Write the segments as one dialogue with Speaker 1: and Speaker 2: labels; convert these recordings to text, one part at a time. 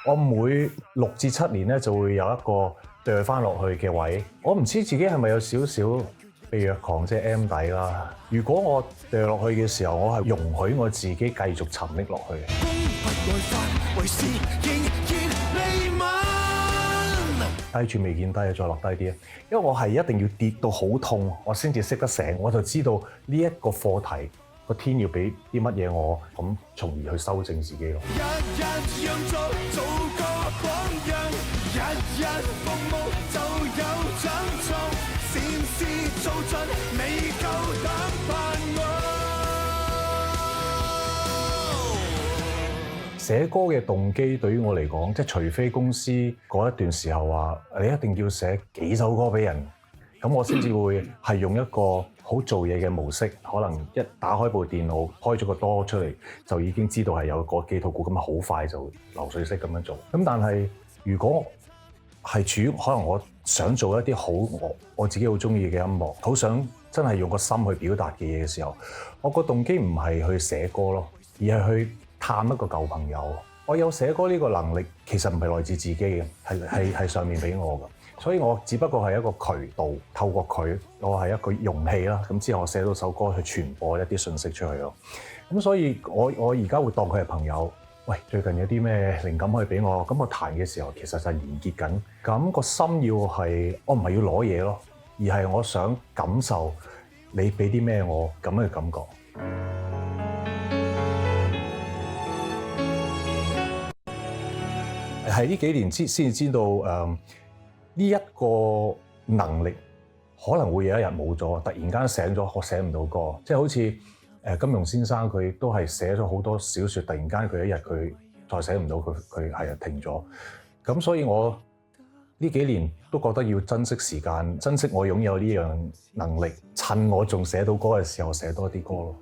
Speaker 1: 我每6至7年咧就會有一個掉翻落去嘅位，我唔知自己係咪有少少被虐狂，即係 M 底啦。如果我掉落去嘅時候，我係容許我自己繼續沉溺落去。低處未見低，再落低啲，因為我係一定要跌到好痛，我先至識得醒，我就知道呢一個課題個天要俾啲乜嘢我，咁從而去修正自己咯。寫歌嘅動機對於我嚟講，即係除非公司嗰一段時候話你一定要寫幾首歌俾人，咁我先至會係用一個好做嘢嘅模式，可能一打開部電腦，開咗個多出嚟，就已經知道係有個幾套鼓，咁好快就流水式咁樣做。咁但係如果係處於可能我想做一啲好我自己好中意嘅音樂，好想真係用個心去表達嘅嘢嘅時候，我個動機唔係去寫歌咯，而係去探一個舊朋友。我有寫歌呢個能力，其實唔係來自自己嘅，係上面俾我嘅。所以我只不過係一個渠道，透過佢，我係一個容器啦。咁之後我寫到首歌去傳播一啲信息出去咯。咁所以我而家會當佢係朋友。喂，最近有啲咩靈感可以俾我？咁我彈嘅時候其實就係連結緊。咁個心要係，我唔係要攞嘢咯，而係我想感受你俾啲咩我咁嘅感覺。係呢幾年先至知道，呢一個能力可能會有一日冇咗，突然間醒咗，我寫唔到歌，即係好似金庸先生佢都係寫咗好多小説，突然間佢一日佢再寫唔到，佢係停咗。咁所以我呢幾年都覺得要珍惜時間，珍惜我擁有呢樣能力，趁我仲寫到歌嘅時候寫多啲歌咯。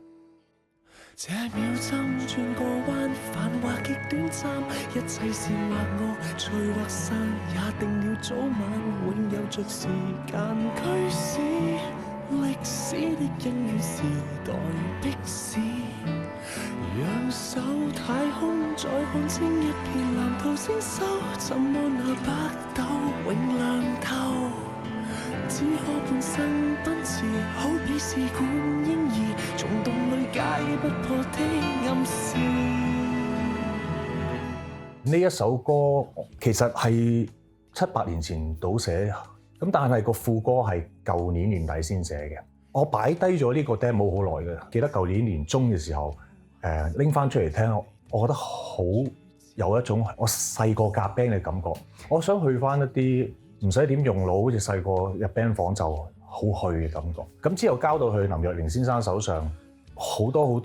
Speaker 2: 這秒針轉個彎，繁華極短暫，一切是或惡，聚或散，也定了早晚，永有着時間驅使。歷史的恩怨時代的事，仰首太空，再看清一片藍圖星宿，怎麼那北斗永亮透？只可半生奔馳，好比試管嬰兒，從洞裏解不破的暗示。
Speaker 1: 呢一首歌其實係7-8年前倒寫，咁但係個副歌係舊年年底先寫嘅。我擺低咗呢個 demo 好耐嘅，記得舊年年中嘅時候，拎翻出嚟聽，我覺得好有一種我細個夾 band 嘅感覺。我想去翻一啲唔使點用腦，好似細個入 band 房就好去嘅感覺。咁之後交到去林若寧先生手上，好多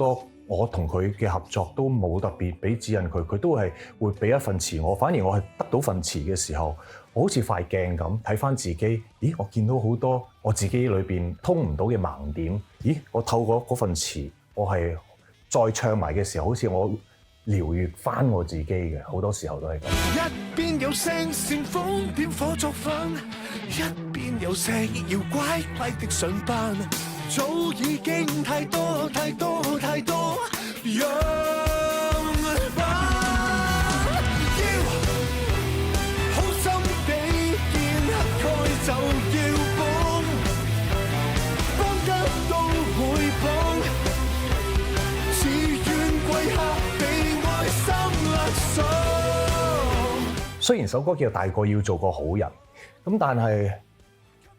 Speaker 1: 我同佢嘅合作都冇特別俾指引佢，佢都係會俾一份詞我。反而我係得到份詞嘅時候，我好似塊鏡咁睇翻自己。咦，我見到好多我自己裏邊通唔到嘅盲點。咦，我透過嗰份詞，我係再唱埋嘅時候，好似我療愈翻我自己嘅，好多時候都係咁。
Speaker 2: 一邊有聲煽風點火作反，一邊有聲要乖乖的上班，早已經太多讓吧。要好心地見乞丐就要幫，幫得都會幫，自願跪下被愛心勒索。
Speaker 1: 雖然首歌叫大個要做個好人，咁但係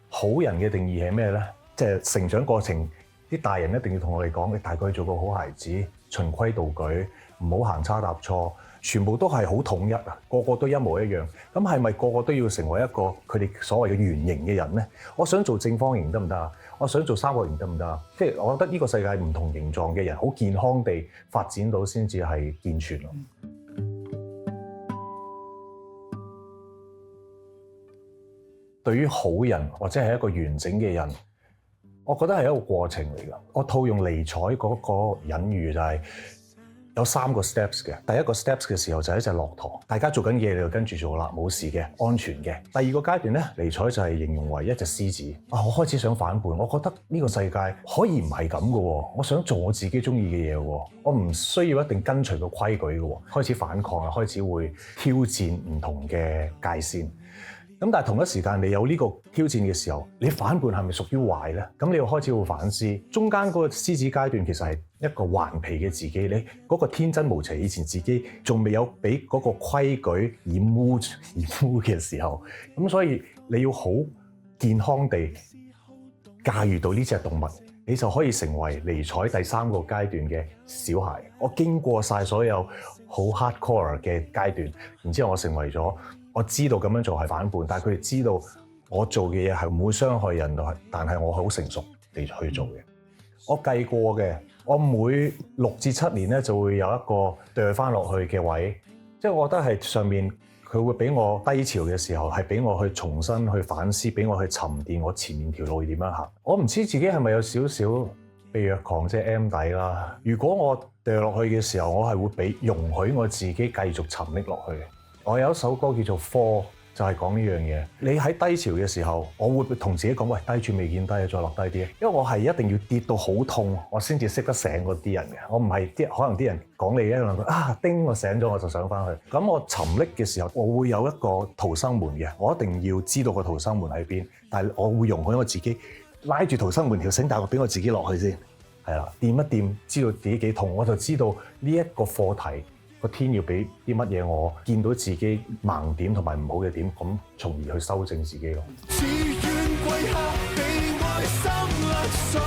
Speaker 1: 好人嘅定義係咩咧？即係成長過程，啲大人一定要同我哋講，你大個要做個好孩子，循規蹈矩，唔好行差踏錯，全部都係好統一啊！個個都一模一樣。咁係咪個個都要成為一個佢哋所謂嘅圓形嘅人咧？我想做正方形得唔得啊？我想做三角形得唔得啊？即係我覺得呢個世界唔同形狀嘅人，好健康地發展到先至係健全咯。對於好人或者係一個完整嘅人，我覺得係一個過程嚟㗎。我套用尼采嗰個隱喻就係，有3個 steps 嘅。第一個 steps 嘅時候就係一隻駱駝，大家做緊嘢你就跟住做啦，冇事嘅，安全嘅。第二個階段咧，尼采就係形容為一隻獅子。我開始想反叛，我覺得呢個世界可以唔係咁嘅喎，我想做我自己中意嘅嘢喎，我唔需要一定跟隨個規矩嘅喎，開始反抗啦，開始會挑戰唔同嘅界線。咁但係同一時間，你有呢個挑戰嘅時候，你反叛係咪屬於壞咧？咁你要開始會反思，中間嗰個獅子階段其實係一個頑皮嘅自己，你嗰個天真無邪，以前自己仲未有俾嗰個規矩染污嘅時候，咁所以你要好健康地駕馭到呢隻動物，你就可以成為尼采第3個階段嘅小孩。我經過晒所有好 hardcore 嘅階段，然之後我成為咗。我知道咁樣做係反叛，但係佢哋知道我做嘅嘢係唔會傷害人類，但係我好成熟地去做嘅。我計過嘅，我每6至7年咧就會有一個掉翻落去嘅位，即係我覺得係上面佢會俾我低潮嘅時候，係俾我去重新去反思，俾我去沉澱我前面條路點樣行。我唔知自己係咪有少少被虐狂，即係 M 底啦。如果我掉落去嘅時候，我係會俾容許我自己繼續沉溺落去。我有一首歌叫做《Fall》，就係講呢樣嘢。你喺低潮嘅時候，我會同自己講：喂，低處未見低，再落低啲。因為我係一定要跌到好痛，我先至識得醒嗰啲人嘅。我唔係可能啲人講你一兩句啊，叮，我醒咗我就上翻去。咁我沉溺嘅時候，我會有一個逃生門嘅，我一定要知道個逃生門喺邊。但係我會容許我自己拉住逃生門條繩，但係我俾我自己落去先。係啦，掂一掂，知道自己幾痛，我就知道呢一個課題。個天要俾啲乜嘢我，見到自己盲點同埋唔好嘅點，咁從而去修正自己咯。
Speaker 2: 自願跪下被愛心勒索